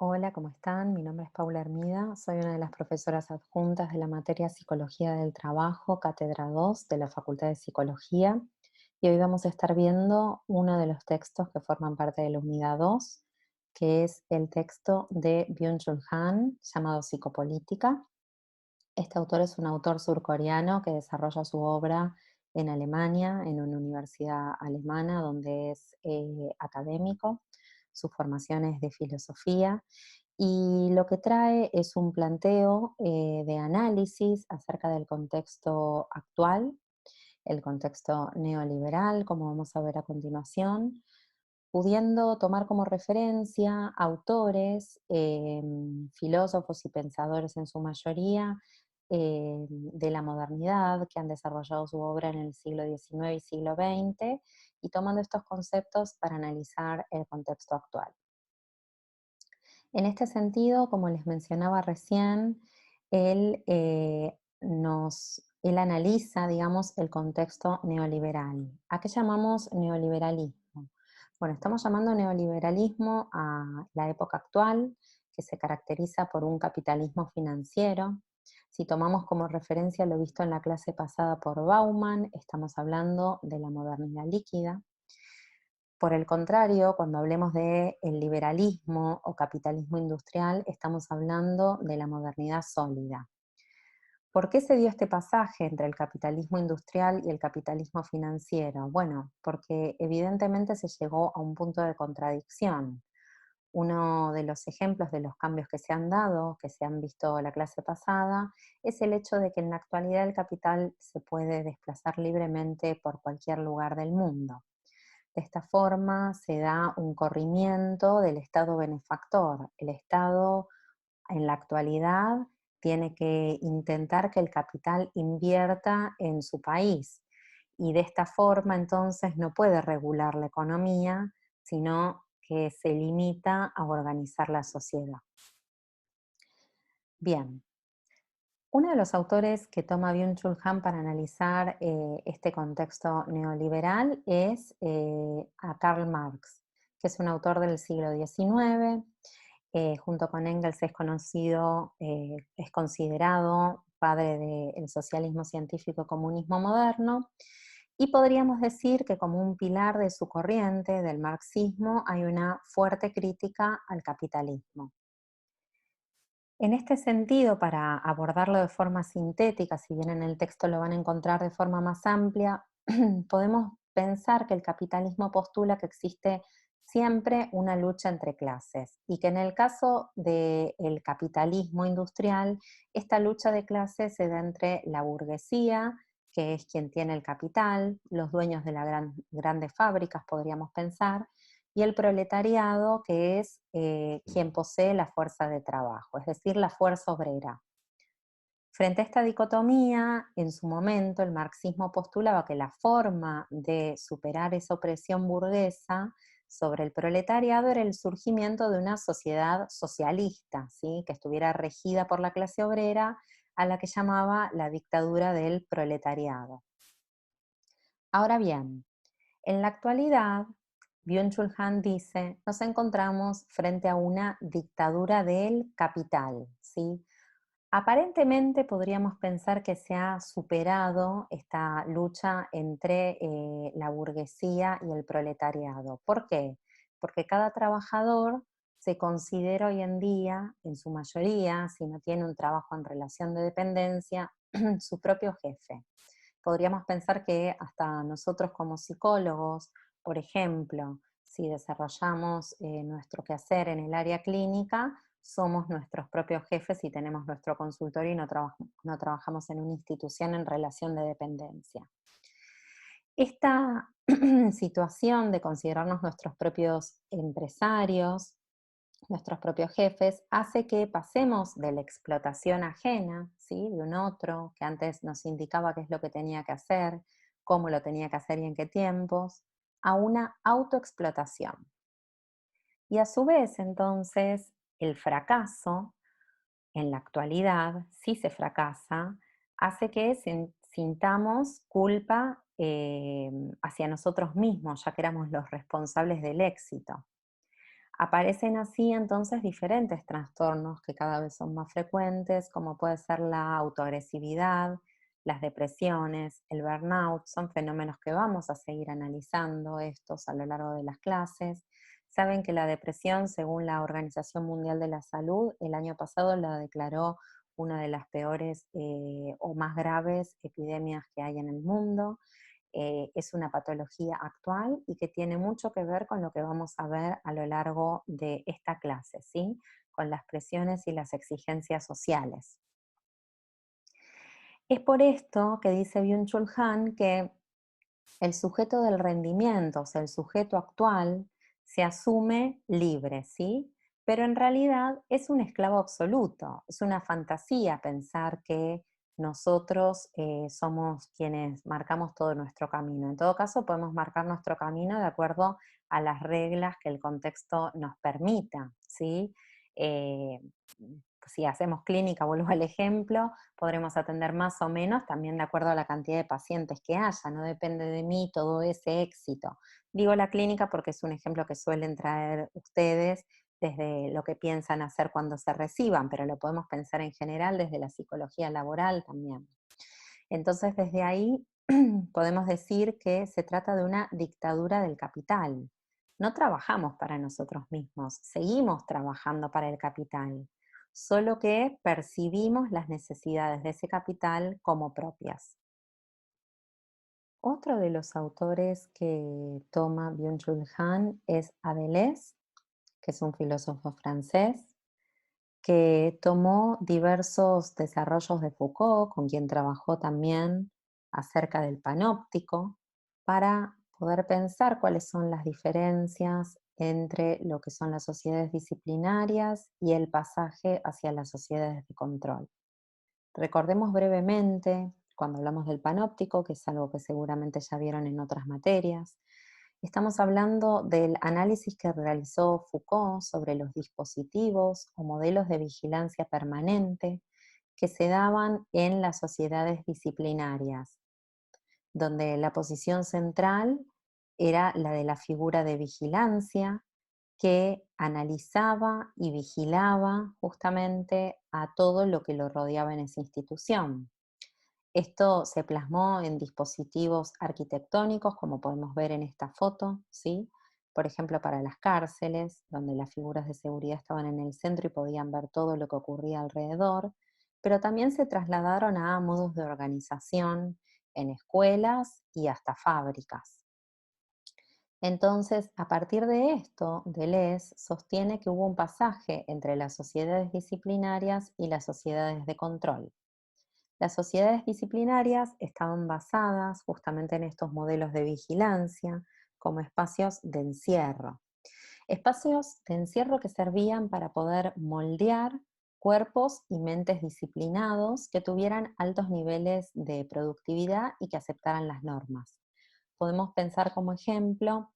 Hola, ¿cómo están? Mi nombre es Paula Hermida, soy una de las profesoras adjuntas de la materia Psicología del Trabajo, Cátedra 2 de la Facultad de Psicología, y hoy vamos a estar viendo uno de los textos que forman parte de la unidad 2, que es el texto de Byung-Chul Han, llamado Psicopolítica. Este autor es un autor surcoreano que desarrolla su obra en Alemania, en una universidad alemana donde es académico. Su formación es de filosofía y lo que trae es un planteo de análisis acerca del contexto actual, el contexto neoliberal, como vamos a ver a continuación, pudiendo tomar como referencia autores, filósofos y pensadores en su mayoría, de la modernidad, que han desarrollado su obra en el siglo XIX y siglo XX, y tomando estos conceptos para analizar el contexto actual. En este sentido, como les mencionaba recién, él, él analiza, digamos, el contexto neoliberal. ¿A qué llamamos neoliberalismo? Bueno, estamos llamando neoliberalismo a la época actual, que se caracteriza por un capitalismo financiero. Si tomamos como referencia lo visto en la clase pasada por Bauman, estamos hablando de la modernidad líquida. Por el contrario, cuando hablemos de el liberalismo o capitalismo industrial, estamos hablando de la modernidad sólida. ¿Por qué se dio este pasaje entre el capitalismo industrial y el capitalismo financiero? Bueno, porque evidentemente se llegó a un punto de contradicción. Uno de los ejemplos de los cambios que se han dado, que se han visto la clase pasada, es el hecho de que en la actualidad el capital se puede desplazar libremente por cualquier lugar del mundo. De esta forma se da un corrimiento del Estado benefactor. El Estado en la actualidad tiene que intentar que el capital invierta en su país y de esta forma entonces no puede regular la economía, sino que se limita a organizar la sociedad. Bien, uno de los autores que toma Byung-Chul Han para analizar este contexto neoliberal es a Karl Marx, que es un autor del siglo XIX. Junto con Engels es conocido, es considerado padre del socialismo científico y comunismo moderno. Y podríamos decir que como un pilar de su corriente, del marxismo, hay una fuerte crítica al capitalismo. En este sentido, para abordarlo de forma sintética, si bien en el texto lo van a encontrar de forma más amplia, podemos pensar que el capitalismo postula que existe siempre una lucha entre clases y que en el caso del capitalismo industrial, esta lucha de clases se da entre la burguesía, que es quien tiene el capital, los dueños de las grandes fábricas, podríamos pensar, y el proletariado, que es quien posee la fuerza de trabajo, es decir, la fuerza obrera. Frente a esta dicotomía, en su momento el marxismo postulaba que la forma de superar esa opresión burguesa sobre el proletariado era el surgimiento de una sociedad socialista, ¿sí? Que estuviera regida por la clase obrera, a la que llamaba la dictadura del proletariado. Ahora bien, en la actualidad, Byung-Chul Han dice, nos encontramos frente a una dictadura del capital, ¿sí? Aparentemente podríamos pensar que se ha superado esta lucha entre la burguesía y el proletariado. ¿Por qué? Porque cada trabajador se considera hoy en día, en su mayoría, si no tiene un trabajo en relación de dependencia, su propio jefe. Podríamos pensar que hasta nosotros como psicólogos, por ejemplo, si desarrollamos nuestro quehacer en el área clínica, somos nuestros propios jefes y tenemos nuestro consultorio y no trabajamos en una institución en relación de dependencia. Esta situación de considerarnos nuestros propios empresarios, nuestros propios jefes, hace que pasemos de la explotación ajena, ¿sí? De un otro que antes nos indicaba qué es lo que tenía que hacer, cómo lo tenía que hacer y en qué tiempos, a una autoexplotación. Y a su vez, entonces, el fracaso en la actualidad, si se fracasa, hace que sintamos culpa hacia nosotros mismos, ya que éramos los responsables del éxito. Aparecen así entonces diferentes trastornos que cada vez son más frecuentes, como puede ser la autoagresividad, las depresiones, el burnout. Son fenómenos que vamos a seguir analizando estos a lo largo de las clases. Saben que la depresión, según la Organización Mundial de la Salud, el año pasado la declaró una de las peores o más graves epidemias que hay en el mundo. Es una patología actual y que tiene mucho que ver con lo que vamos a ver a lo largo de esta clase, ¿sí? Con las presiones y las exigencias sociales. Es por esto que dice Byung-Chul Han que el sujeto del rendimiento, o sea, el sujeto actual, se asume libre, ¿sí? Pero en realidad es un esclavo absoluto, es una fantasía pensar que nosotros somos quienes marcamos todo nuestro camino. En todo caso, podemos marcar nuestro camino de acuerdo a las reglas que el contexto nos permita, ¿sí? Eh, si hacemos clínica, vuelvo al ejemplo, podremos atender más o menos también de acuerdo a la cantidad de pacientes que haya, no depende de mí todo ese éxito. Digo la clínica porque es un ejemplo que suelen traer ustedes desde lo que piensan hacer cuando se reciban, pero lo podemos pensar en general desde la psicología laboral también. Entonces, desde ahí podemos decir que se trata de una dictadura del capital. No trabajamos para nosotros mismos, seguimos trabajando para el capital, solo que percibimos las necesidades de ese capital como propias. Otro de los autores que toma Byung-Chul Han es Adelès, que es un filósofo francés, que tomó diversos desarrollos de Foucault, con quien trabajó también acerca del panóptico, para poder pensar cuáles son las diferencias entre lo que son las sociedades disciplinarias y el pasaje hacia las sociedades de control. Recordemos brevemente, cuando hablamos del panóptico, que es algo que seguramente ya vieron en otras materias, estamos hablando del análisis que realizó Foucault sobre los dispositivos o modelos de vigilancia permanente que se daban en las sociedades disciplinarias, donde la posición central era la de la figura de vigilancia que analizaba y vigilaba justamente a todo lo que lo rodeaba en esa institución. Esto se plasmó en dispositivos arquitectónicos, como podemos ver en esta foto, ¿sí? Por ejemplo, para las cárceles, donde las figuras de seguridad estaban en el centro y podían ver todo lo que ocurría alrededor, pero también se trasladaron a modos de organización en escuelas y hasta fábricas. Entonces, a partir de esto, Deleuze sostiene que hubo un pasaje entre las sociedades disciplinarias y las sociedades de control. Las sociedades disciplinarias estaban basadas justamente en estos modelos de vigilancia como espacios de encierro. Espacios de encierro que servían para poder moldear cuerpos y mentes disciplinados que tuvieran altos niveles de productividad y que aceptaran las normas. Podemos pensar como ejemplo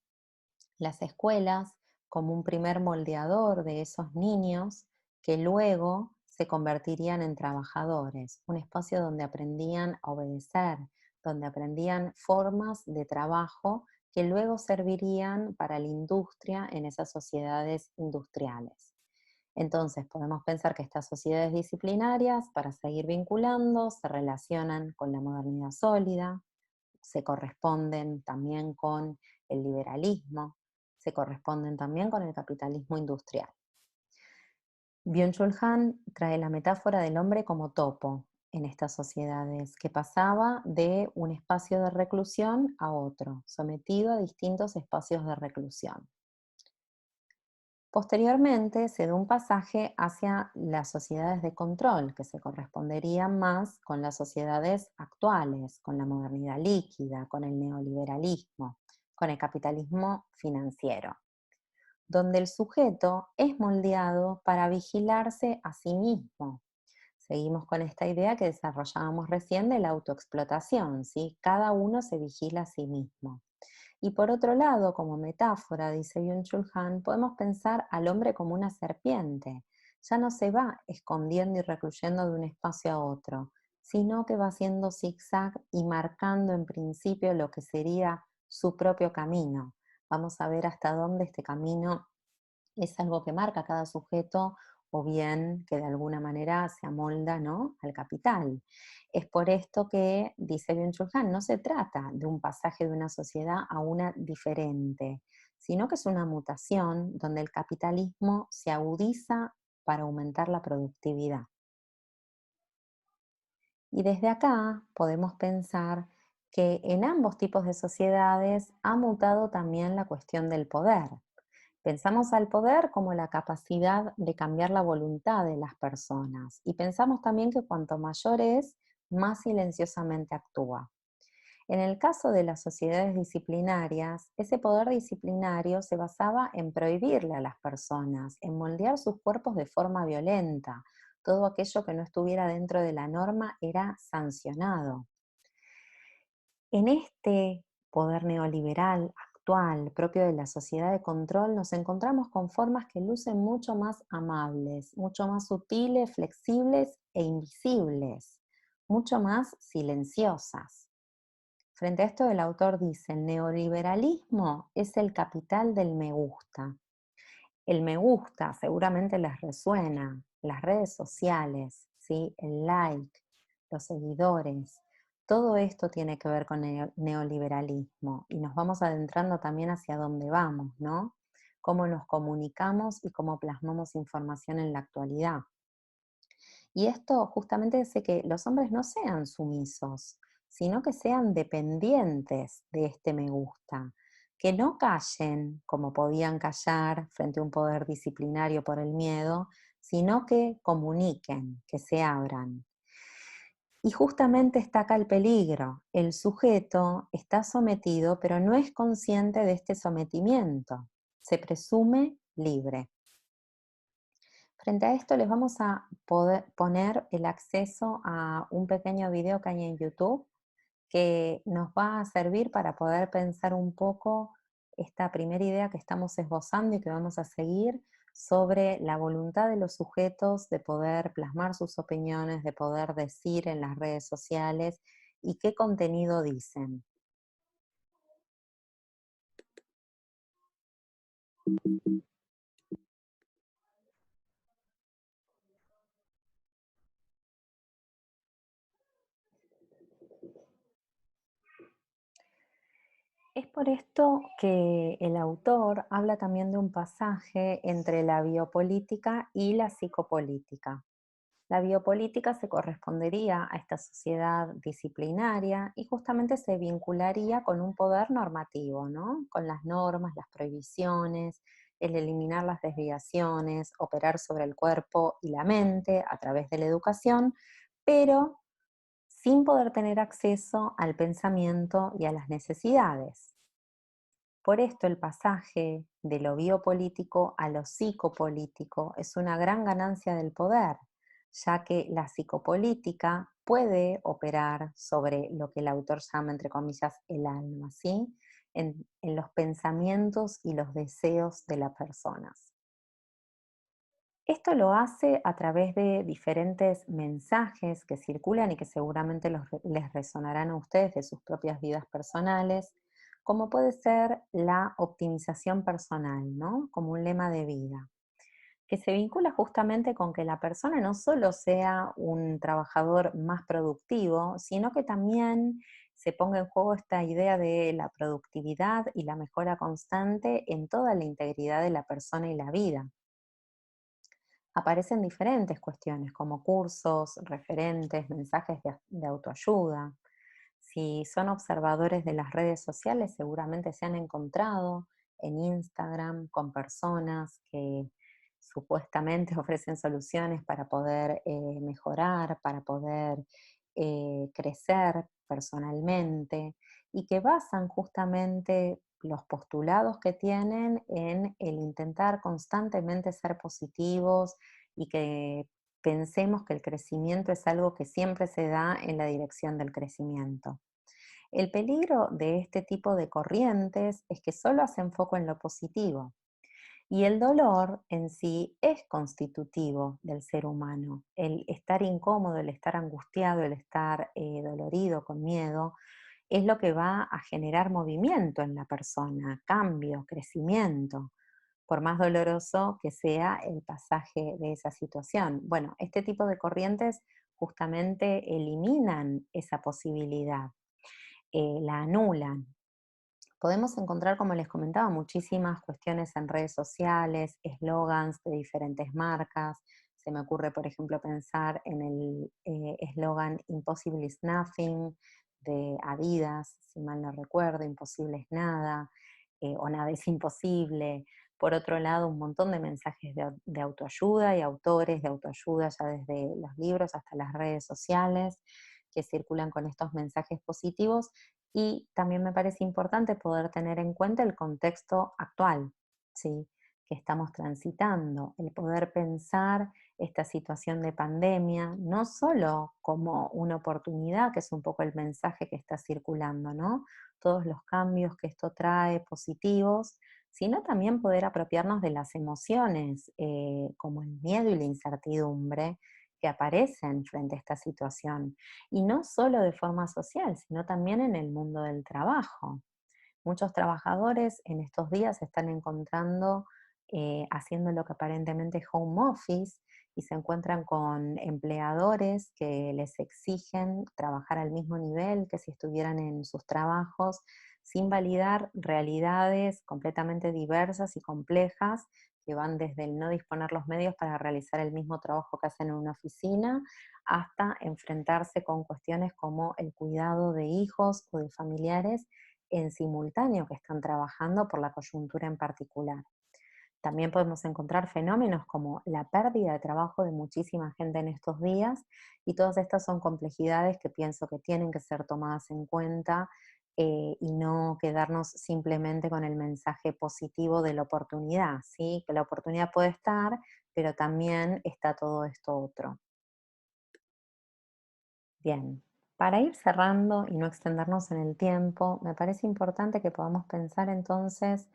las escuelas como un primer moldeador de esos niños que luego se convertirían en trabajadores, un espacio donde aprendían a obedecer, donde aprendían formas de trabajo que luego servirían para la industria en esas sociedades industriales. Entonces podemos pensar que estas sociedades disciplinarias, para seguir vinculando, se relacionan con la modernidad sólida, se corresponden también con el liberalismo, se corresponden también con el capitalismo industrial. Byung-Chul Han trae la metáfora del hombre como topo en estas sociedades, que pasaba de un espacio de reclusión a otro, sometido a distintos espacios de reclusión. Posteriormente se da un pasaje hacia las sociedades de control, que se corresponderían más con las sociedades actuales, con la modernidad líquida, con el neoliberalismo, con el capitalismo financiero, donde el sujeto es moldeado para vigilarse a sí mismo. Seguimos con esta idea que desarrollábamos recién de la autoexplotación, ¿sí? Cada uno se vigila a sí mismo. Y por otro lado, como metáfora, dice Byung-Chul Han, podemos pensar al hombre como una serpiente. Ya no se va escondiendo y recluyendo de un espacio a otro, sino que va haciendo zigzag y marcando en principio lo que sería su propio camino. Vamos a ver hasta dónde este camino es algo que marca cada sujeto o bien que de alguna manera se amolda, ¿no?, al capital. Es por esto que, dice Byung-Chul Han, no se trata de un pasaje de una sociedad a una diferente, sino que es una mutación donde el capitalismo se agudiza para aumentar la productividad. Y desde acá podemos pensar que en ambos tipos de sociedades ha mutado también la cuestión del poder. Pensamos al poder como la capacidad de cambiar la voluntad de las personas y pensamos también que cuanto mayor es, más silenciosamente actúa. En el caso de las sociedades disciplinarias, ese poder disciplinario se basaba en prohibirle a las personas, en moldear sus cuerpos de forma violenta. Todo aquello que no estuviera dentro de la norma era sancionado. En este poder neoliberal actual, propio de la sociedad de control, nos encontramos con formas que lucen mucho más amables, mucho más sutiles, flexibles e invisibles, mucho más silenciosas. Frente a esto, el autor dice: el neoliberalismo es el capital del me gusta. El me gusta seguramente les resuena, las redes sociales, ¿sí? El like, los seguidores, todo esto tiene que ver con el neoliberalismo y nos vamos adentrando también hacia dónde vamos, ¿no? Cómo nos comunicamos y cómo plasmamos información en la actualidad. Y esto justamente hace que los hombres no sean sumisos, sino que sean dependientes de este me gusta, que no callen como podían callar frente a un poder disciplinario por el miedo, sino que comuniquen, que se abran. Y justamente está acá el peligro. El sujeto está sometido, pero no es consciente de este sometimiento. Se presume libre. Frente a esto les vamos a poder poner el acceso a un pequeño video que hay en YouTube que nos va a servir para poder pensar un poco esta primera idea que estamos esbozando y que vamos a seguir sobre la voluntad de los sujetos de poder plasmar sus opiniones, de poder decir en las redes sociales y qué contenido dicen. Es por esto que el autor habla también de un pasaje entre la biopolítica y la psicopolítica. La biopolítica se correspondería a esta sociedad disciplinaria y justamente se vincularía con un poder normativo, ¿no? Con las normas, las prohibiciones, el eliminar las desviaciones, operar sobre el cuerpo y la mente a través de la educación, pero sin poder tener acceso al pensamiento y a las necesidades. Por esto el pasaje de lo biopolítico a lo psicopolítico es una gran ganancia del poder, ya que la psicopolítica puede operar sobre lo que el autor llama, entre comillas, el alma, ¿sí? En los pensamientos y los deseos de las personas. Esto lo hace a través de diferentes mensajes que circulan y que seguramente les resonarán a ustedes de sus propias vidas personales, como puede ser la optimización personal, ¿no? Como un lema de vida, que se vincula justamente con que la persona no solo sea un trabajador más productivo, sino que también se ponga en juego esta idea de la productividad y la mejora constante en toda la integridad de la persona y la vida. Aparecen diferentes cuestiones como cursos, referentes, mensajes de autoayuda. Si son observadores de las redes sociales, seguramente se han encontrado en Instagram con personas que supuestamente ofrecen soluciones para poder mejorar, para poder crecer personalmente y que basan justamente los postulados que tienen en el intentar constantemente ser positivos y que pensemos que el crecimiento es algo que siempre se da en la dirección del crecimiento. El peligro de este tipo de corrientes es que solo hacen foco en lo positivo y el dolor en sí es constitutivo del ser humano. El estar incómodo, el estar angustiado, el estar dolorido, con miedo, es lo que va a generar movimiento en la persona, cambio, crecimiento. por más doloroso que sea el pasaje de esa situación. Bueno, este tipo de corrientes justamente eliminan esa posibilidad, la anulan. Podemos encontrar, como les comentaba, muchísimas cuestiones en redes sociales, eslogans de diferentes marcas. Se me ocurre, por ejemplo, pensar en el eslogan Impossible is Nothing de Adidas, si mal no recuerdo, imposible es nada, o nada es imposible. Por otro lado, un montón de mensajes de autoayuda y autores de autoayuda, ya desde los libros hasta las redes sociales, que circulan con estos mensajes positivos, y también me parece importante poder tener en cuenta el contexto actual, ¿sí? Que estamos transitando, el poder pensar esta situación de pandemia, no solo como una oportunidad, que es un poco el mensaje que está circulando, ¿no? Todos los cambios que esto trae positivos, sino también poder apropiarnos de las emociones, como el miedo y la incertidumbre que aparecen frente a esta situación. Y no solo de forma social, sino también en el mundo del trabajo. Muchos trabajadores en estos días se están encontrando haciendo lo que aparentemente es home office y se encuentran con empleadores que les exigen trabajar al mismo nivel que si estuvieran en sus trabajos, sin validar realidades completamente diversas y complejas que van desde el no disponer los medios para realizar el mismo trabajo que hacen en una oficina, hasta enfrentarse con cuestiones como el cuidado de hijos o de familiares en simultáneo que están trabajando por la coyuntura en particular. También podemos encontrar fenómenos como la pérdida de trabajo de muchísima gente en estos días, y todas estas son complejidades que pienso que tienen que ser tomadas en cuenta, y no quedarnos simplemente con el mensaje positivo de la oportunidad, ¿sí? Que la oportunidad puede estar, pero también está todo esto otro. Bien, para ir cerrando y no extendernos en el tiempo, me parece importante que podamos pensar entonces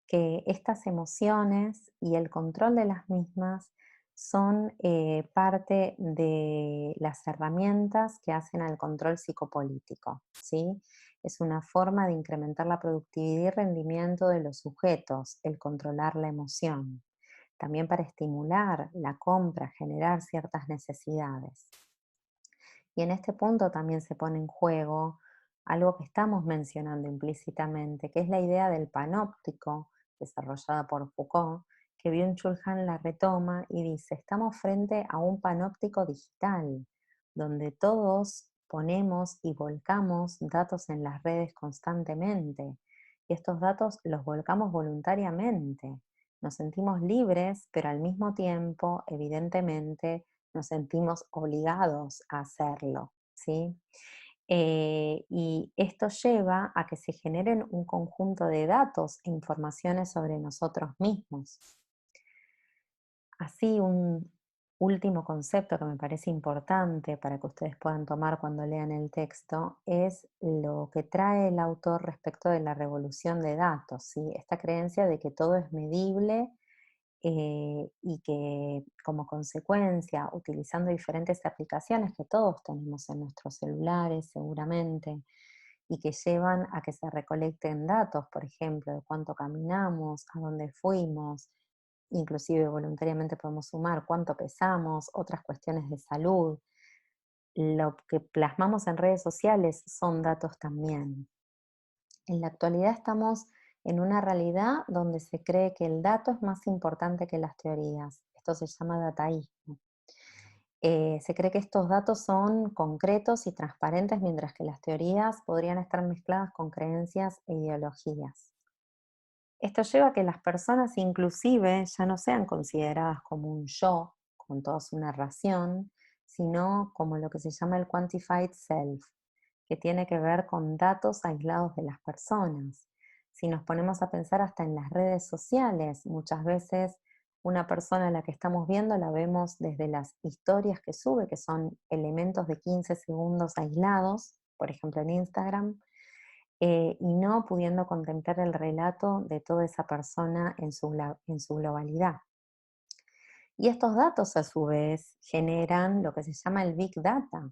que estas emociones y el control de las mismas son parte de las herramientas que hacen al control psicopolítico, ¿sí? Es una forma de incrementar la productividad y rendimiento de los sujetos, el controlar la emoción. También para estimular la compra, generar ciertas necesidades. Y en este punto también se pone en juego algo que estamos mencionando implícitamente, que es la idea del panóptico, desarrollada por Foucault, que Byung-Chul Han la retoma y dice: estamos frente a un panóptico digital, donde todos ponemos y volcamos datos en las redes constantemente, y estos datos los volcamos voluntariamente. Nos sentimos libres, pero al mismo tiempo, evidentemente, nos sentimos obligados a hacerlo, ¿sí? Y esto lleva a que se generen un conjunto de datos e informaciones sobre nosotros mismos. Así, un último concepto que me parece importante para que ustedes puedan tomar cuando lean el texto es lo que trae el autor respecto de la revolución de datos, ¿sí? Esta creencia de que todo es medible, y que como consecuencia, utilizando diferentes aplicaciones que todos tenemos en nuestros celulares seguramente, y que llevan a que se recolecten datos, por ejemplo, de cuánto caminamos, a dónde fuimos, inclusive voluntariamente podemos sumar cuánto pesamos, otras cuestiones de salud. Lo que plasmamos en redes sociales son datos también. En la actualidad estamos en una realidad donde se cree que el dato es más importante que las teorías. Esto se llama dataísmo. Se cree que estos datos son concretos y transparentes, mientras que las teorías podrían estar mezcladas con creencias e ideologías. Esto lleva a que las personas inclusive ya no sean consideradas como un yo, con toda su narración, sino como lo que se llama el quantified self, que tiene que ver con datos aislados de las personas. Si nos ponemos a pensar hasta en las redes sociales, muchas veces una persona a la que estamos viendo la vemos desde las historias que sube, que son elementos de 15 segundos aislados, por ejemplo en Instagram, y no pudiendo contemplar el relato de toda esa persona en su globalidad. Y estos datos a su vez generan lo que se llama el Big Data,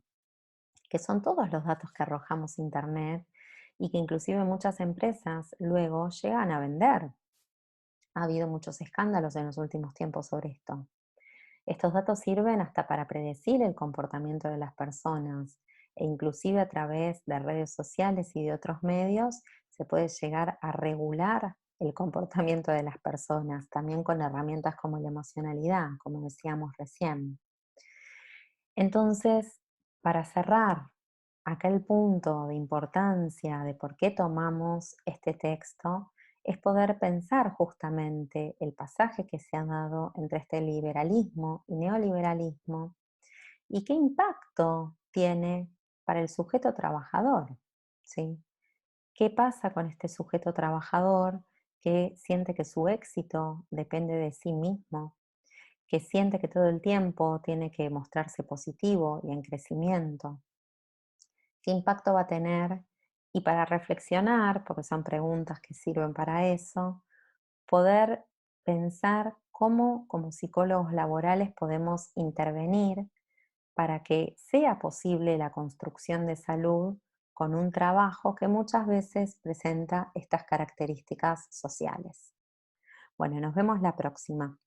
que son todos los datos que arrojamos a Internet y que inclusive muchas empresas luego llegan a vender. Ha habido muchos escándalos en los últimos tiempos sobre esto. Estos datos sirven hasta para predecir el comportamiento de las personas e inclusive a través de redes sociales y de otros medios se puede llegar a regular el comportamiento de las personas, también con herramientas como la emocionalidad, como decíamos recién. Entonces, para cerrar acá el punto de importancia de por qué tomamos este texto, es poder pensar justamente el pasaje que se ha dado entre este liberalismo y neoliberalismo y qué impacto tiene para el sujeto trabajador, ¿sí? ¿Qué pasa con este sujeto trabajador que siente que su éxito depende de sí mismo, que siente que todo el tiempo tiene que mostrarse positivo y en crecimiento? ¿Qué impacto va a tener? Y para reflexionar, porque son preguntas que sirven para eso, poder pensar cómo como psicólogos laborales podemos intervenir para que sea posible la construcción de salud con un trabajo que muchas veces presenta estas características sociales. Bueno, nos vemos la próxima.